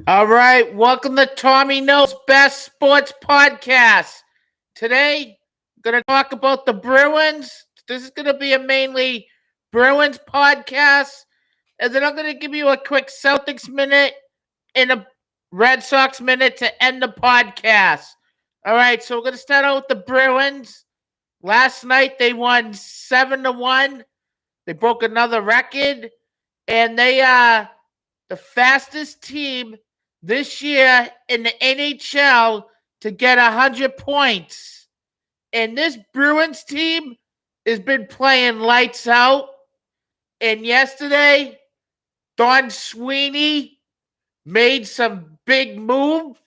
All right, welcome to Tommy Knows Best Sports Podcast. Today, I'm going to talk about the Bruins. This is going to be a mainly Bruins podcast, and then I'm going to give you a quick Celtics minute and a Red Sox minute to end the podcast. All right, so we're going to start out with the Bruins. Last night, they won 7-1. They broke another record, and they are the fastest team this year in the NHL to get 100 points. And this Bruins team has been playing lights out. And yesterday, Don Sweeney made some big moves.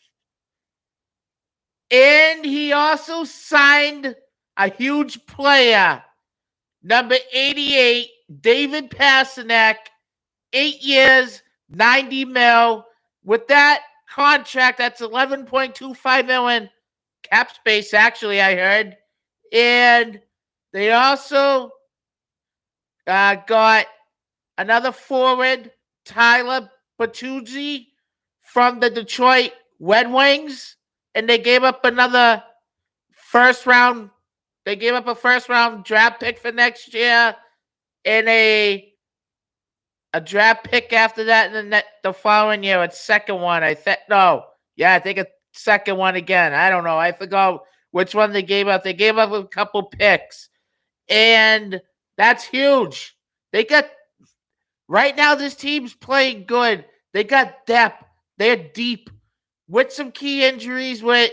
And he also signed a huge player, number 88, David Pastrnak, 8 years, 90 mil. With that contract, that's 11.25 million cap space, actually, I heard. And they also got another forward, Tyler Bertuzzi, from the Detroit Red Wings. And they gave up another first round. They gave up a first round draft pick for next year and a draft pick after that, and then the following year, a second one. I think a second one again. I don't know. I forgot which one they gave up. They gave up a couple picks, and that's huge. Right now, this team's playing good. They got depth. They're deep with some key injuries with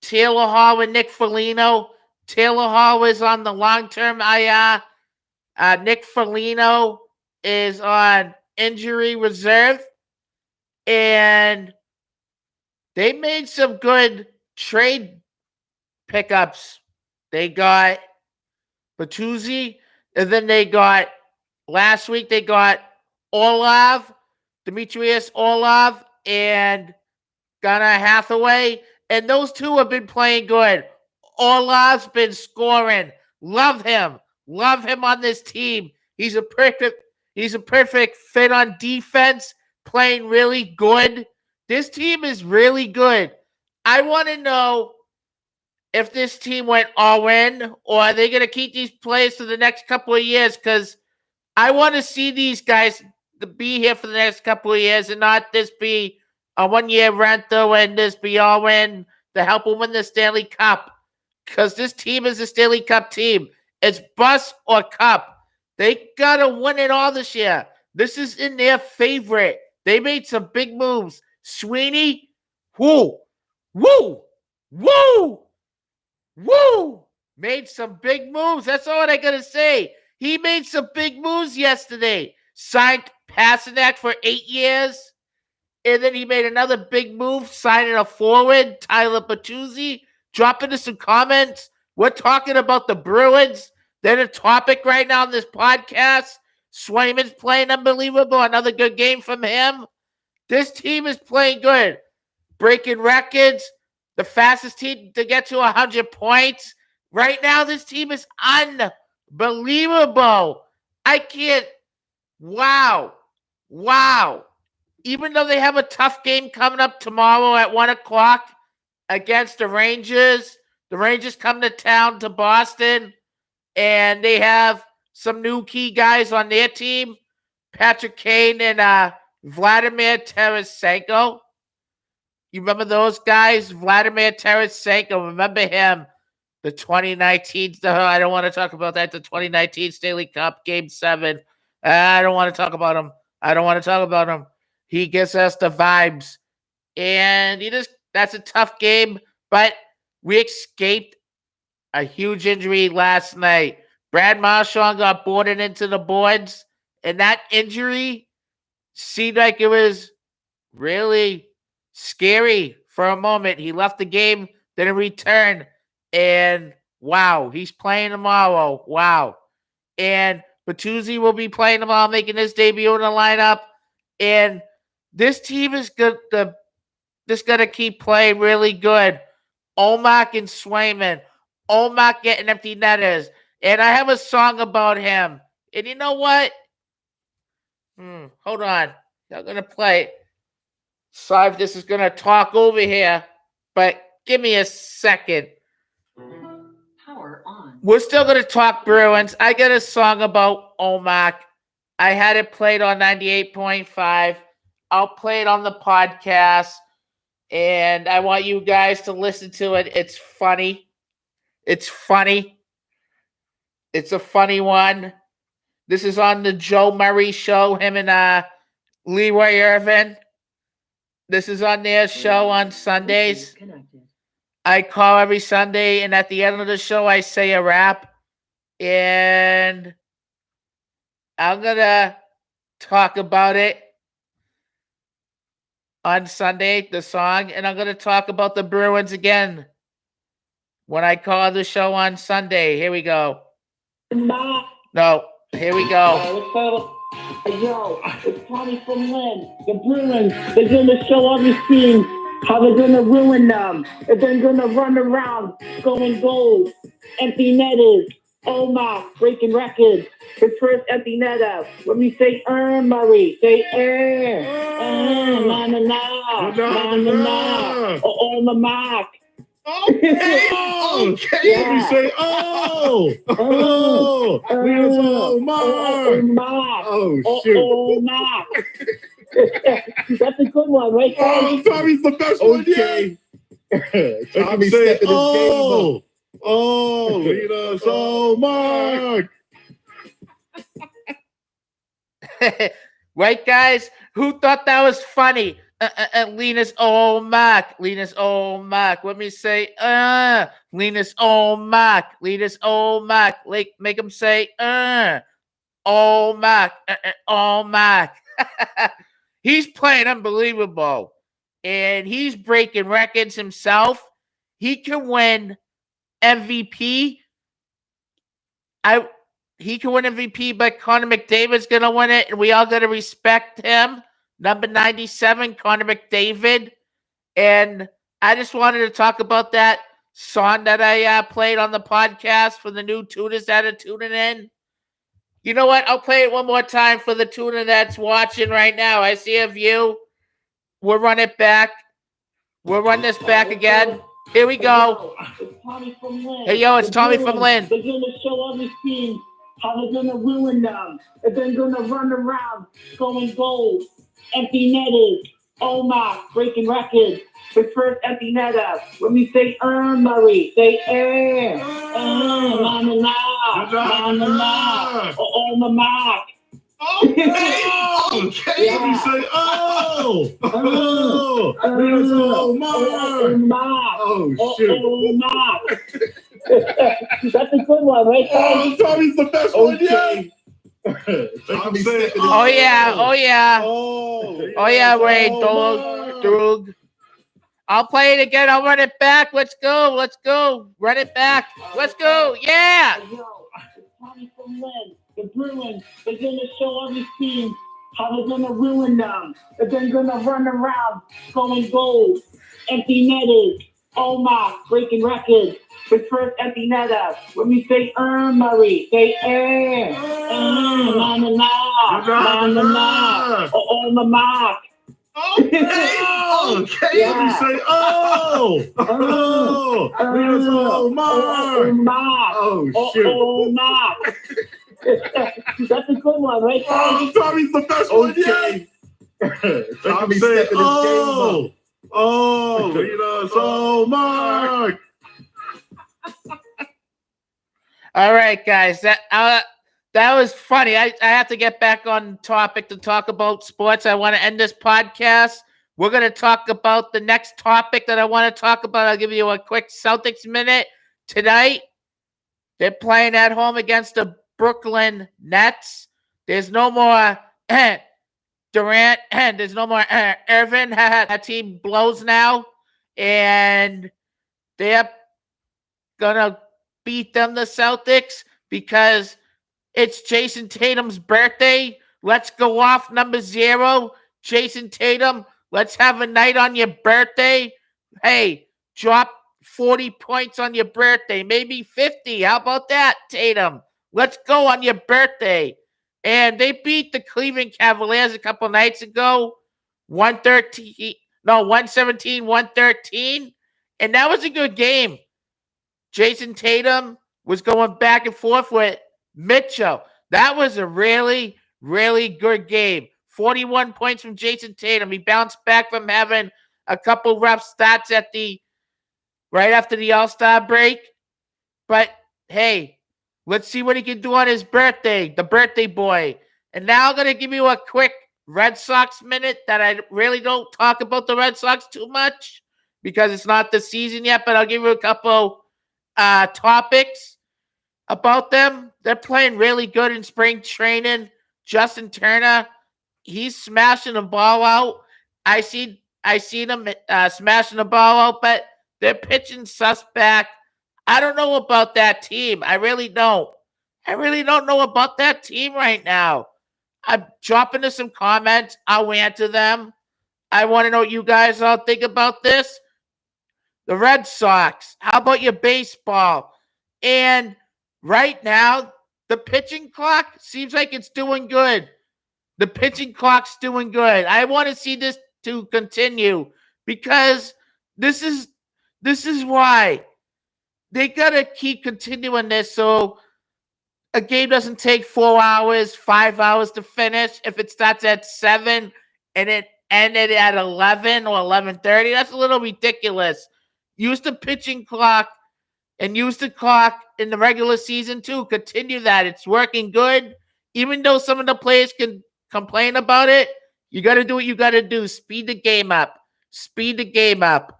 Taylor Hall and Nick Foligno. Taylor Hall is on the long-term IR. Nick Foligno is on injury reserve, and they made some good trade pickups. They got Bertuzzi, and then last week they got Demetrius Orlov, and Gunnar Hathaway, and those two have been playing good. Orlov's been scoring. Love him on this team. He's a perfect fit on defense, playing really good. This team is really good. I want to know if this team went all in, or are they going to keep these players for the next couple of years? Because I want to see these guys to be here for the next couple of years and not this be a one-year rental and this be all in to help them win the Stanley Cup. Because this team is a Stanley Cup team. It's bust or cup. They got to win it all this year. This is in their favorite. They made some big moves. Sweeney, woo, made some big moves. That's all I got to say. He made some big moves yesterday. Signed Pastrnak for 8 years. And then he made another big move, signing a forward, Tyler Bertuzzi. Drop into some comments. We're talking about the Bruins. They're the topic right now on this podcast. Swayman's playing unbelievable. Another good game from him. This team is playing good. Breaking records. The fastest team to get to 100 points. Right now, this team is unbelievable. I can't. Wow. Even though they have a tough game coming up tomorrow at 1 o'clock against the Rangers come to town to Boston, and they have some new key guys on their team, Patrick Kane and Vladimir Tarasenko. You remember those guys? Vladimir Tarasenko, remember him? The 2019, I don't want to talk about that, the 2019 Stanley Cup Game 7. I don't want to talk about him. He gives us the vibes. And that's a tough game, but we escaped a huge injury last night. Brad Marchand got boarded into the boards, and that injury seemed like it was really scary for a moment. He left the game, didn't return, and wow, he's playing tomorrow. Wow. And Bertuzzi will be playing tomorrow, making his debut in the lineup. And this team is good. Just got to keep playing really good. Olmark and Swayman. Olmark getting empty netters. And I have a song about him. And you know what? Hold on. I'm going to play it. Sorry if this is going to talk over here, but give me a second. Power on. We're still going to talk Bruins. I got a song about Omak. I had it played on 98.5. I'll play it on the podcast, and I want you guys to listen to it. It's funny. It's funny. It's a funny one. This is on the Joe Murray show, him and Leroy Irvin. This is on their show on Sundays. I call every Sunday, and at the end of the show, I say a rap. And I'm going to talk about it on Sunday, the song, and I'm going to talk about the Bruins again when I call the show on Sunday. Here we go. No, here we go. Yo, it's Tommy from Lynn. The Bruins, they're going to show all these teams how they're going to ruin them. And they're going to run around, scoring goals, empty netters. Oh my, breaking records. His first empty netter. When we say Murray, say na na na, na na na, oh my mark. Okay. Yeah. Let me say, Mark. Oh, shoot. Oh, Mark. That's a good one, right, Tommy? Tommy's the best one yet. Tommy say, stepping his game up. Linus, Mark. Right, guys? Who thought that was funny? Linus, Mark. Linus, Mark. Let me say, Linus, Mark. Linus, Mark. Make him say, Mark. Mark. He's playing unbelievable. And he's breaking records himself. He can win MVP. He can win MVP, but Connor McDavid's going to win it, and we all got to respect him. Number 97, Connor McDavid. And I just wanted to talk about that song that I played on the podcast for the new tuners that are tuning in. You know what? I'll play it one more time for the tuner that's watching right now. I see a view. We'll run it back. We'll run this back again. Here we go. Hey, yo, it's Tommy from Lynn. They're going to show all these teams how they're going to ruin them. And they're going to run around, scoring goals, empty netters. Oh my, breaking records. His first empty netter. When we say Murray, say na na na, oh my mark. Okay. Let me say, Mark. Oh, shoot. Mark. That's a good one, right, Tommy? Tommy's the best one yet. Tommy say, oh yeah, Ray, Doug. I'll play it again. I'll run it back. Let's go. Run it back. Let's go. Yeah. Yo, it's Tommy from Lynn. The Bruins, they're going to show all these teams how they're going to ruin them. And they're going to run around, scoring goals, empty netters. Oh my, breaking records. His first empty netter. When we say Murray, say na na na, oh my mark. Okay. Yeah. Let me say, Mark. Oh, shoot. Oh, Mark. That's a good one, right, Tommy? Tommy's the best one yet. Tommy say, Mark. All right, guys. That was funny. I have to get back on topic to talk about sports. I want to end this podcast. We're going to talk about the next topic that I want to talk about. I'll give you a quick Celtics minute. Tonight, they're playing at home against the Brooklyn Nets. There's no more Durant. There's no more Irvin. That team blows now. And they're going to beat them, the Celtics, because it's Jason Tatum's birthday. Let's go off number 0. Jason Tatum, let's have a night on your birthday. Hey, drop 40 points on your birthday, maybe 50. How about that, Tatum? Let's go on your birthday. And they beat the Cleveland Cavaliers a couple nights ago. 117, 113. And that was a good game. Jason Tatum was going back and forth with Mitchell. That was a really, really good game. 41 points from Jason Tatum. He bounced back from having a couple rough stats right after the All-Star break. But hey, let's see what he can do on his birthday, the birthday boy. And now I'm going to give you a quick Red Sox minute that I really don't talk about the Red Sox too much because it's not the season yet, but I'll give you a couple topics about them. They're playing really good in spring training. Justin Turner, he's smashing the ball out. I seen him smashing the ball out, but they're pitching suspect. I don't know about that team. I really don't. I really don't know about that team right now. I'm dropping to some comments. I'll answer them. I want to know what you guys all think about this. The Red Sox. How about your baseball? And right now, the pitching clock seems like it's doing good. The pitching clock's doing good. I want to see this to continue because this is why they gotta keep continuing this so a game doesn't take 4 hours, 5 hours to finish. If it starts at 7 and it ended at 11 or 11:30, that's a little ridiculous. Use the pitching clock and use the clock in the regular season too. Continue that. It's working good. Even though some of the players can complain about it, you got to do what you got to do. Speed the game up. Speed the game up.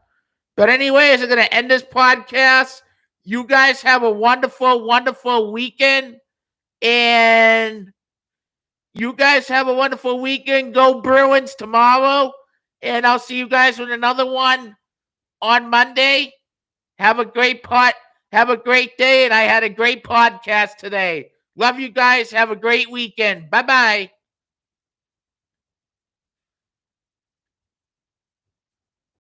But anyways, I'm going to end this podcast. You guys have a wonderful, wonderful weekend. And you guys have a wonderful weekend. Go Bruins tomorrow. And I'll see you guys with another one on Monday. Have a great day. And I had a great podcast today. Love you guys. Have a great weekend. Bye-bye.